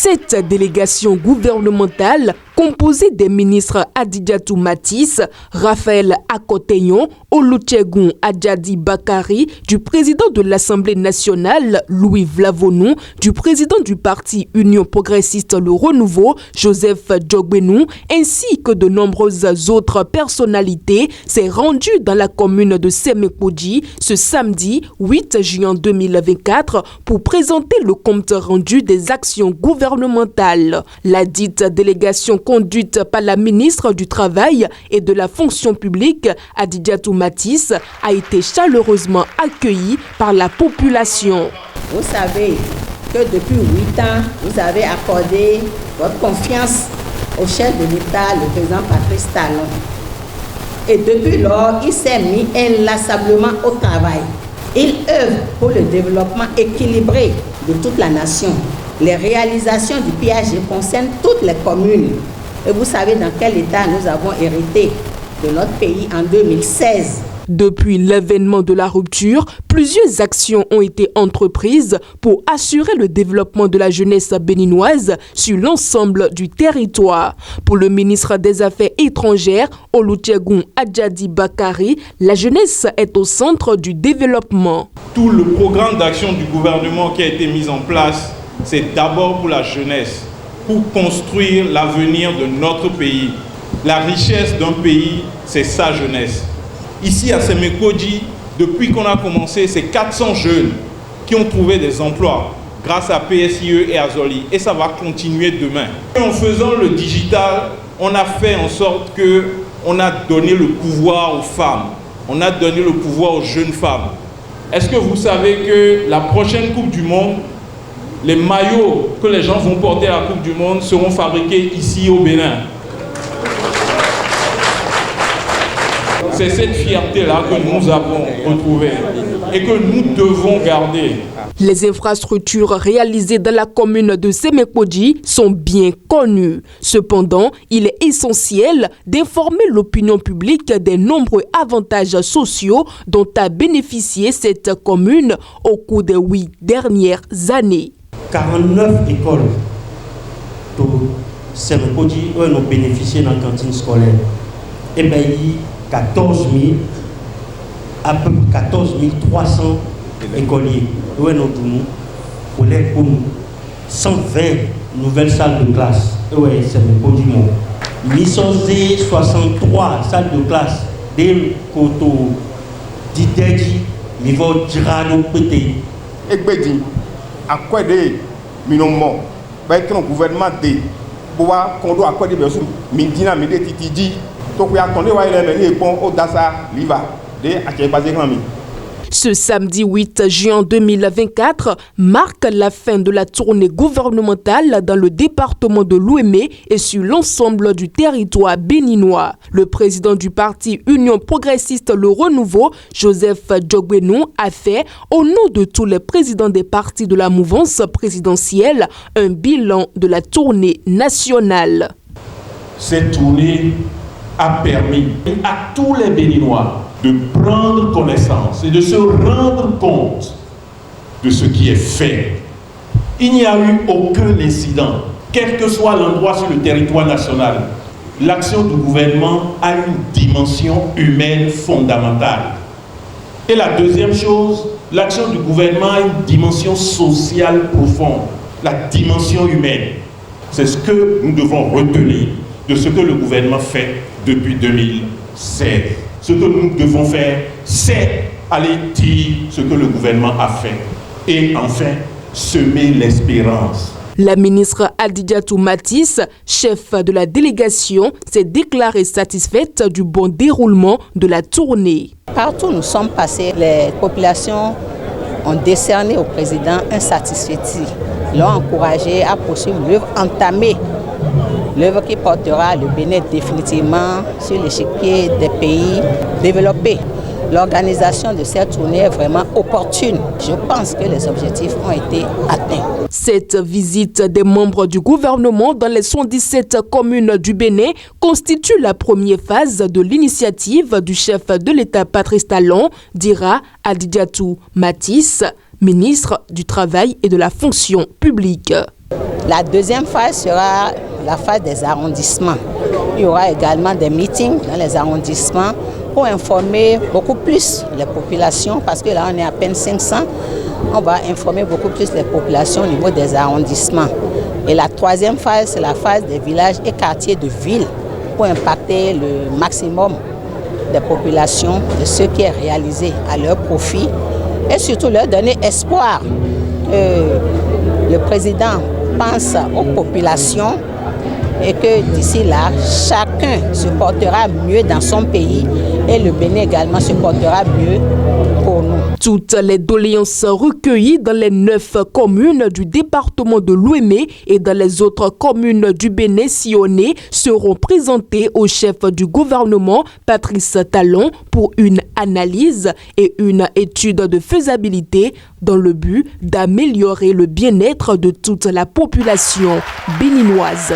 Cette délégation gouvernementale, composée des ministres Adidiatou Matisse, Raphaël Akoteyon, Olusegun Adjadi Bakari, du président de l'Assemblée nationale, Louis Vlavonou, du président du parti Union progressiste Le Renouveau, Joseph Djogbenou, ainsi que de nombreuses autres personnalités, s'est rendue dans la commune de Semekodji ce samedi 8 juin 2024 pour présenter le compte rendu des actions gouvernementales. La dite délégation conduite par la ministre du Travail et de la Fonction publique, Adidiatou Matisse, a été chaleureusement accueillie par la population. Vous savez que depuis 8 ans, vous avez accordé votre confiance au chef de l'État, le président Patrice Talon. Et depuis lors, il s'est mis inlassablement au travail. Il œuvre pour le développement équilibré de toute la nation. Les réalisations du PAG concernent toutes les communes. Et vous savez dans quel état nous avons hérité de notre pays en 2016. Depuis l'avènement de la rupture, plusieurs actions ont été entreprises pour assurer le développement de la jeunesse béninoise sur l'ensemble du territoire. Pour le ministre des Affaires étrangères, Olusegun Adjadi Bakari, la jeunesse est au centre du développement. Tout le programme d'action du gouvernement qui a été mis en place, c'est d'abord pour la jeunesse, pour construire l'avenir de notre pays. La richesse d'un pays, c'est sa jeunesse. Ici à Semekodji, depuis qu'on a commencé, c'est 400 jeunes qui ont trouvé des emplois grâce à PSIE et à Zoli. Et ça va continuer demain. En faisant le digital, on a fait en sorte qu'on a donné le pouvoir aux femmes. On a donné le pouvoir aux jeunes femmes. Est-ce que vous savez que la prochaine Coupe du Monde, les maillots que les gens vont porter à la Coupe du Monde seront fabriqués ici au Bénin? C'est cette fierté-là que nous avons retrouvée et que nous devons garder. Les infrastructures réalisées dans la commune de Semekodji sont bien connues. Cependant, il est essentiel d'informer l'opinion publique des nombreux avantages sociaux dont a bénéficié cette commune au cours des 8 dernières années. 49 écoles de Semekodji ont bénéficié dans la cantine scolaire. Et bien, 14 300 écoliers. Nous avons 120 nouvelles salles de classe. Oui, c'est le produit. 63 salles de classe. Des côtés d'Idéji, niveau Girano Pété. Et Bédi, à quoi des minimums, avec le gouvernement de pouvoir qu'on doit accorder des sous, Mindina, Médé, Titidi. Ce samedi 8 juin 2024 marque la fin de la tournée gouvernementale dans le département de l'Ouémé et sur l'ensemble du territoire béninois. Le président du parti Union progressiste Le Renouveau, Joseph Djogbenou, a fait, au nom de tous les présidents des partis de la mouvance présidentielle, un bilan de la tournée nationale. Cette tournée a permis à tous les Béninois de prendre connaissance et de se rendre compte de ce qui est fait. Il n'y a eu aucun incident, quel que soit l'endroit sur le territoire national. L'action du gouvernement a une dimension humaine fondamentale. Et la deuxième chose, l'action du gouvernement a une dimension sociale profonde, la dimension humaine. C'est ce que nous devons retenir de ce que le gouvernement fait depuis 2016. Ce que nous devons faire, c'est aller dire ce que le gouvernement a fait. Et enfin, semer l'espérance. La ministre Adidiatou Matisse, chef de la délégation, s'est déclarée satisfaite du bon déroulement de la tournée. Partout où nous sommes passés, les populations ont décerné au président un satisfait. L'ont encouragé à poursuivre l'œuvre entamée. L'œuvre qui portera le Bénin définitivement sur l'échiquier des pays développés. L'organisation de cette tournée est vraiment opportune. Je pense que les objectifs ont été atteints. Cette visite des membres du gouvernement dans les 117 communes du Bénin constitue la première phase de l'initiative du chef de l'État Patrice Talon, dira Adidiatou Matisse, ministre du Travail et de la Fonction publique. La deuxième phase sera la phase des arrondissements. Il y aura également des meetings dans les arrondissements pour informer beaucoup plus les populations, parce que là on est à peine 500. On va informer beaucoup plus les populations au niveau des arrondissements. Et la troisième phase, c'est la phase des villages et quartiers de ville pour impacter le maximum des populations de ce qui est réalisé à leur profit et surtout leur donner espoir que le président pense aux populations et que d'ici là, chacun se portera mieux dans son pays et le Bénin également se portera mieux pour nous. Toutes les doléances recueillies dans les 9 communes du département de l'Ouémé et dans les autres communes du Bénin sillonnées seront présentées au chef du gouvernement, Patrice Talon, pour une analyse et une étude de faisabilité dans le but d'améliorer le bien-être de toute la population béninoise.